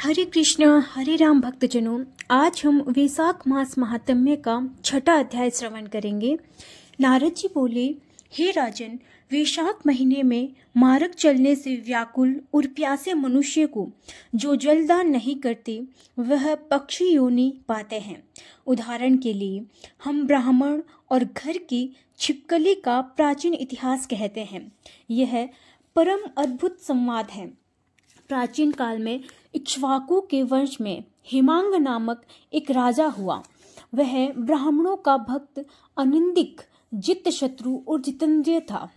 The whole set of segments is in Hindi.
हरे राम भक्तजनों, आज हम वैशाख मास महात्म्य का 6वां अध्याय श्रवण करेंगे। नारद जी बोले, हे राजन, वैशाख महीने में मार्ग चलने से व्याकुल और प्यासे मनुष्य को जो जलदान नहीं करते वह पक्षी योनि पाते हैं। उदाहरण के लिए हम ब्राह्मण और घर की छिपकली का प्राचीन इतिहास कहते हैं। यह परम अद्भुत संवाद है। प्राचीन काल में इक्ष्वाकु के वंश में हेमांग नामक एक राजा हुआ। वह ब्राह्मणों का भक्त, अनिंदिक, जित शत्रु और जितेंद्रिय था।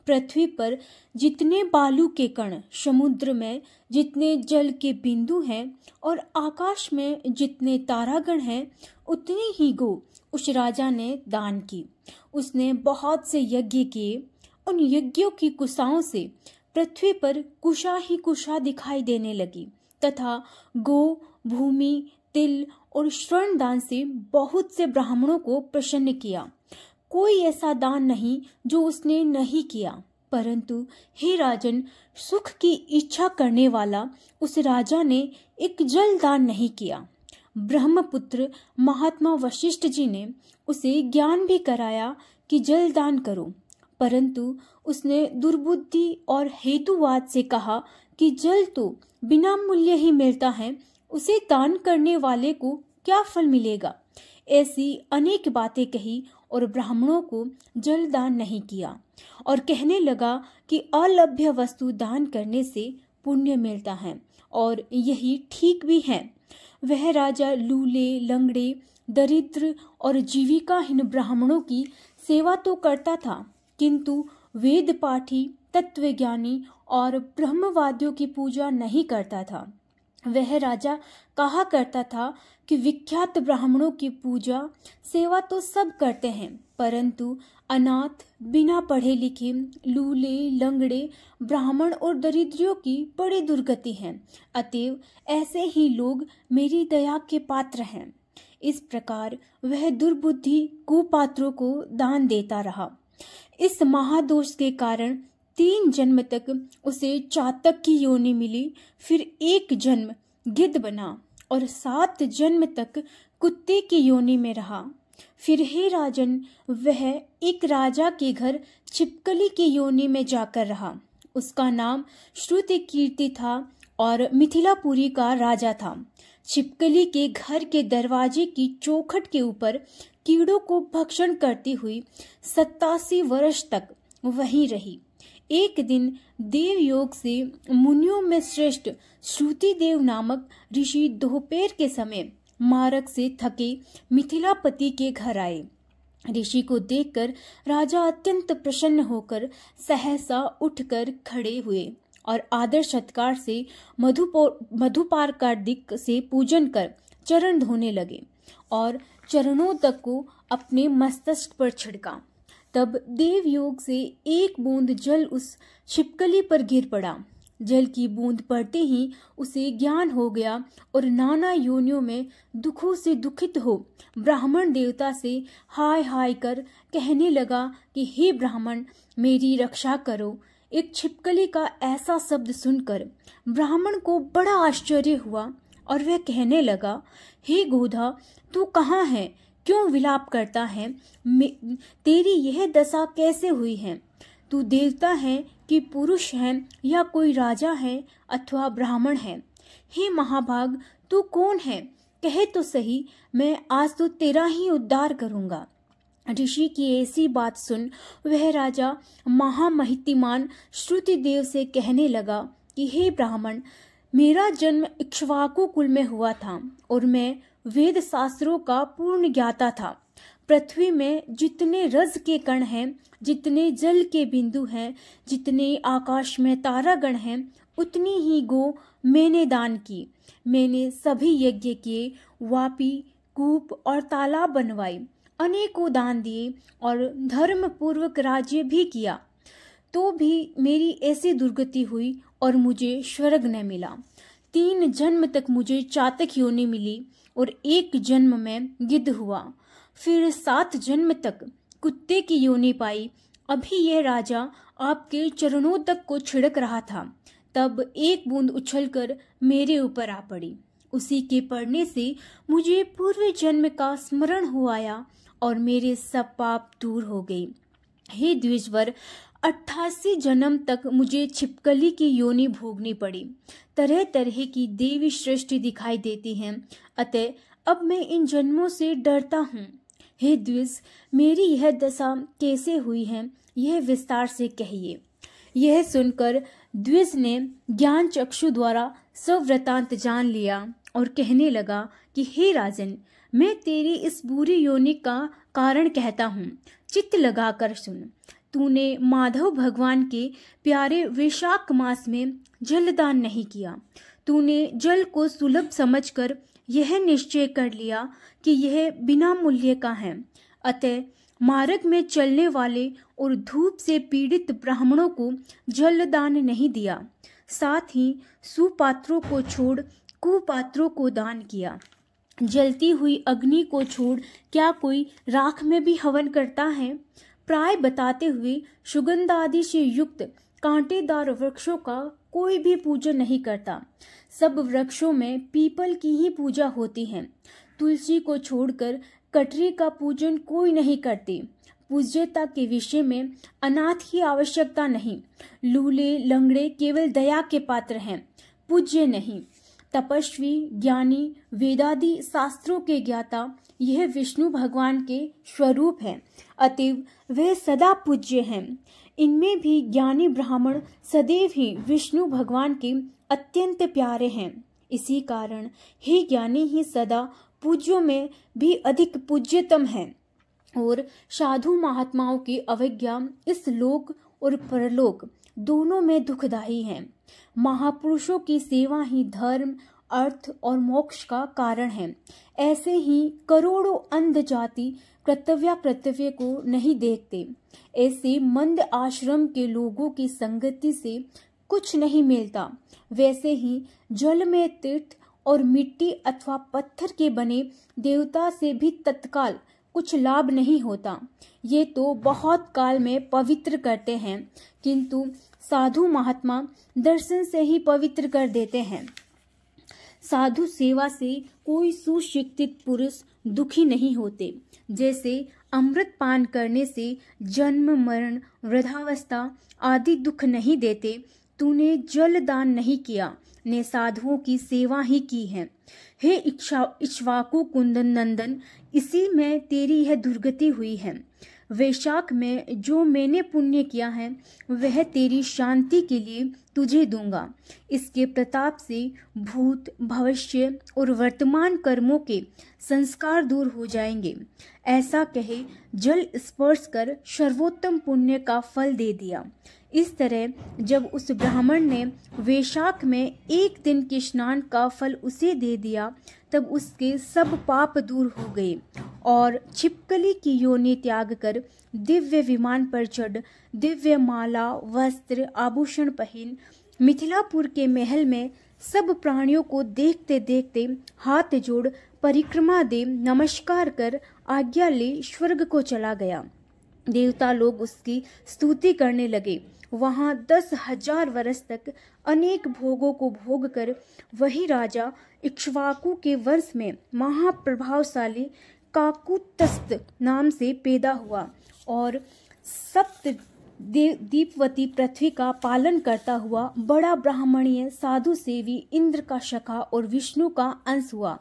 पृथ्वी पर जितने बालू के कण, समुद्र में जितने जल के बिंदु हैं और आकाश में जितने तारागण हैं, उतनी ही गो उस राजा ने दान की। उसने बहुत से यज्ञ किए। उन यज्ञों की कुशाओं से पृथ्वी पर कुशा ही कुशा दिखाई देने लगी तथा गो, भूमि, तिल और स्वर्ण दान से बहुत से ब्राह्मणों को प्रसन्न किया। कोई ऐसा दान नहीं जो उसने नहीं किया। परंतु हे राजन, सुख की इच्छा करने वाला उस राजा ने एक जल दान नहीं किया। ब्रह्मपुत्र महात्मा वशिष्ठ जी ने उसे ज्ञान भी कराया कि जल दान करो, परंतु उसने दुर्बुद्धि और हेतुवाद से कहा कि जल तो बिना मूल्य ही मिलता है, उसे दान करने वाले को क्या फल मिलेगा। ऐसी अनेक बातें कही और ब्राह्मणों को जल दान नहीं किया और कहने लगा कि अलभ्य वस्तु दान करने से पुण्य मिलता है और यही ठीक भी है। वह राजा लूले, लंगड़े, दरिद्र और जीविकाहीन ब्राह्मणों की सेवा तो करता था, किंतु वेद पाठी, तत्वज्ञानी और ब्रह्मवादियों की पूजा नहीं करता था। वह राजा कहा करता था कि विख्यात ब्राह्मणों की पूजा सेवा तो सब करते हैं, परंतु अनाथ, बिना पढ़े लिखे, लूले, लंगड़े ब्राह्मण और दरिद्रियों की बड़ी दुर्गति है। अतएव ऐसे ही लोग मेरी दया के पात्र हैं। इस प्रकार वह दुर्बुद्धि कुपात्रों को दान देता रहा। इस महादोष के कारण 3 जन्म तक उसे चातक की योनि मिली, फिर 1 जन्म गिद्ध बना और 7 जन्म तक कुत्ते की योनि में रहा। फिर हे राजन, वह एक राजा के घर छिपकली की योनि में जाकर रहा। उसका नाम श्रुति कीर्ति था और मिथिलापुरी का राजा था। छिपकली के घर के दरवाजे की चौखट के ऊपर कीड़ों को भक्षण करती हुई 87 वर्ष तक वहीं रही। एक दिन देवयोग से मुनियों में श्रेष्ठ श्रुति देव नामक ऋषि दोपहर के समय मार्ग से थके मिथिलापति के घर आए। ऋषि को देखकर राजा अत्यंत प्रसन्न होकर सहसा उठकर खड़े हुए और आदर सत्कार से मधुपार का दिक से पूजन कर चरण धोने लगे और चरणों तक को अपने मस्तक पर छिड़का। तब देवयोग से 1 बूंद जल उस छिपकली पर गिर पड़ा। जल की बूंद पड़ते ही उसे ज्ञान हो गया और नाना योनियों में दुखों से दुखित हो ब्राह्मण देवता से हाय हाय कर कहने लगा कि हे ब्राह्मण, मेरी रक्षा करो। एक छिपकली का ऐसा शब्द सुनकर ब्राह्मण को बड़ा आश्चर्य हुआ और वह कहने लगा, हे गोधा, तू कहाँ है? क्यों विलाप करता है? तेरी यह दशा कैसे हुई है? तू देवता है कि पुरुष है या कोई राजा है अथवा ब्राह्मण है? हे महाभाग, तू कौन है? कहे तो सही, मैं आज तो तेरा ही उद्धार करूंगा। ऋषि की ऐसी बात सुन वह राजा महामहितिमान श्रुति देव से कहने लगा कि हे ब्राह्मण, मेरा जन्म इक्ष्वाकु कुल में हुआ था और मैं वेद शास्त्रों का पूर्ण ज्ञाता था। पृथ्वी में जितने रज के कण हैं, जितने जल के बिंदु हैं, जितने आकाश में तारागण हैं, उतनी ही गो मैंने दान की। मैंने सभी यज्ञ किए, वापी, कूप और तालाब बनवाए, अनेकों दान दिए और धर्म पूर्वक राज्य भी किया। तो भी मेरी ऐसी दुर्गति हुई और मुझे स्वर्ग न मिला। 3 जन्म तक मुझे चातक योनि मिली और 1 जन्म में गिद्ध हुआ। फिर 7 जन्म तक कुत्ते की योनि पाई। अभी यह राजा आपके चरणों तक को छिड़क रहा था। तब एक बूंद उछलकर मेरे ऊपर आ पड़ी। उसी के पड़ने से मुझे पूर्व जन्म का स्मरण हो आया और मेरे सब पाप दूर हो गए। हे द्विजवर, 88 जन्म तक मुझे छिपकली की योनि भोगनी पड़ी। तरह तरह की देवी सृष्टि दिखाई देती हैं, अतः अब मैं इन जन्मों से डरता हूँ। हे द्विज, मेरी यह दशा कैसे हुई है, यह विस्तार से कहिए। यह सुनकर द्विज ने ज्ञान चक्षु द्वारा सब वृतांत जान लिया और कहने लगा कि हे राजन, मैं तेरी इस बुरी योनि का कारण कहता हूँ, चित्त लगाकर सुन। तूने माधव भगवान के प्यारे वैशाख मास में जलदान नहीं किया। तूने जल को सुलभ समझकर यह निश्चय कर लिया कि यह बिना मूल्य का है, अतः मार्ग में चलने वाले और धूप से पीड़ित ब्राह्मणों को जलदान नहीं दिया। साथ ही सुपात्रों को छोड़ कुपात्रों को दान किया। जलती हुई अग्नि को छोड़ क्या कोई राख में भी हवन करता है? प्राय बताते हुए सुगंध आदि से युक्त कांटेदार वृक्षों का कोई भी पूजन नहीं करता। सब वृक्षों में पीपल की ही पूजा होती है। तुलसी को छोड़कर कटरी का पूजन कोई नहीं करते। पूज्यता के विषय में अनाथ की आवश्यकता नहीं। लूले लंगड़े केवल दया के पात्र हैं, पूज्य नहीं। तपस्वी, ज्ञानी, वेदादि शास्त्रों के ज्ञाता यह विष्णु भगवान के स्वरूप हैं, अतएव वे सदा पूज्य हैं। इनमें भी ज्ञानी ब्राह्मण सदैव ही विष्णु भगवान के अत्यंत प्यारे हैं। इसी कारण हे ज्ञानी ही सदा पूज्यों में भी अधिक पूज्यतम है और साधु महात्माओं की अवज्ञा इस लोक और परलोक दोनों में दुखदायी है। महापुरुषों की सेवा ही धर्म, अर्थ और मोक्ष का कारण है। ऐसे ही करोड़ों अंध जाति कर्तव्य को नहीं देखते। ऐसे मंद आश्रम के लोगों की संगति से कुछ नहीं मिलता। वैसे ही जल में तीर्थ और मिट्टी अथवा पत्थर के बने देवता से भी तत्काल कुछ लाभ नहीं होता। ये तो बहुत काल में पवित्र करते हैं, किंतु साधु महात्मा दर्शन से ही पवित्र कर देते हैं। साधु सेवा से कोई सुशिक्षित पुरुष दुखी नहीं होते। जैसे अमृत पान करने से जन्म मरण वृद्धावस्था आदि दुख नहीं देते, तूने जल दान नहीं किया ने साधुओं की सेवा ही की है। हे इक्ष्वाकु कुंदन नंदन, इसी में तेरी यह दुर्गति हुई है। वैशाख में जो मैंने पुण्य किया है वह तेरी शांति के लिए तुझे दूंगा। इसके प्रताप से भूत, भविष्य और वर्तमान कर्मों के संस्कार दूर हो जाएंगे। ऐसा कहे जल स्पर्श कर सर्वोत्तम पुण्य का फल दे दिया। इस तरह जब उस ब्राह्मण ने वैशाख में एक दिन के स्नान का फल उसे दे दिया, तब उसके सब पाप दूर हो गए और छिपकली की योनि त्याग कर दिव्य विमान पर चढ़ दिव्य माला, वस्त्र, आभूषण पहन मिथिलापुर के महल में सब प्राणियों को देखते देखते हाथ जोड़ परिक्रमा दे नमस्कार कर आज्ञा ले स्वर्ग को चला गया। देवता लोग उसकी स्तुति करने लगे। वहां 10,000 वर्ष तक अनेक भोगों को भोग कर वही राजा इक्ष्वाकु के वंश में महाप्रभावशाली काकुत्स्थः नाम से पैदा हुआ और सप्त दीपवती पृथ्वी का पालन करता हुआ बड़ा ब्राह्मणीय साधु सेवी इंद्र का सखा और विष्णु का अंश हुआ।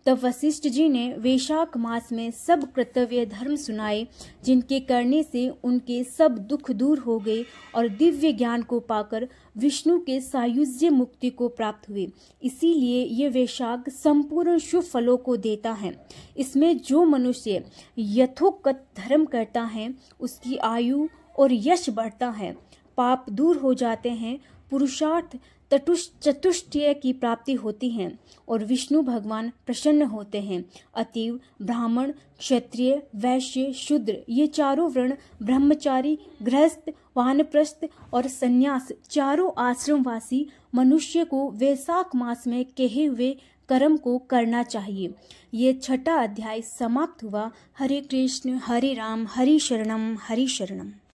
तब वशिष्ठ जी ने वैशाख मास में सब कर्तव्य धर्म सुनाए, जिनके करने से उनके सब दुख दूर हो गए और दिव्य ज्ञान को पाकर विष्णु के सायुज्य मुक्ति को प्राप्त हुए। इसीलिए ये वैशाख संपूर्ण शुभ फलों को देता है। इसमें जो मनुष्य यथोक्त धर्म करता है उसकी आयु और यश बढ़ता है, पाप दूर हो जाते हैं, पुरुषार्थ चतुष्टय की प्राप्ति होती है और विष्णु भगवान प्रसन्न होते हैं। अतएव ब्राह्मण, क्षत्रिय, वैश्य, शूद्र ये चारों वर्ण, ब्रह्मचारी, गृहस्थ, वानप्रस्थ और संन्यास चारों आश्रमवासी मनुष्य को वैशाख मास में कहे हुए कर्म को करना चाहिए। ये 6ठा अध्याय समाप्त हुआ। हरे कृष्ण, हरे राम, हरि शरणम, हरि शरणम।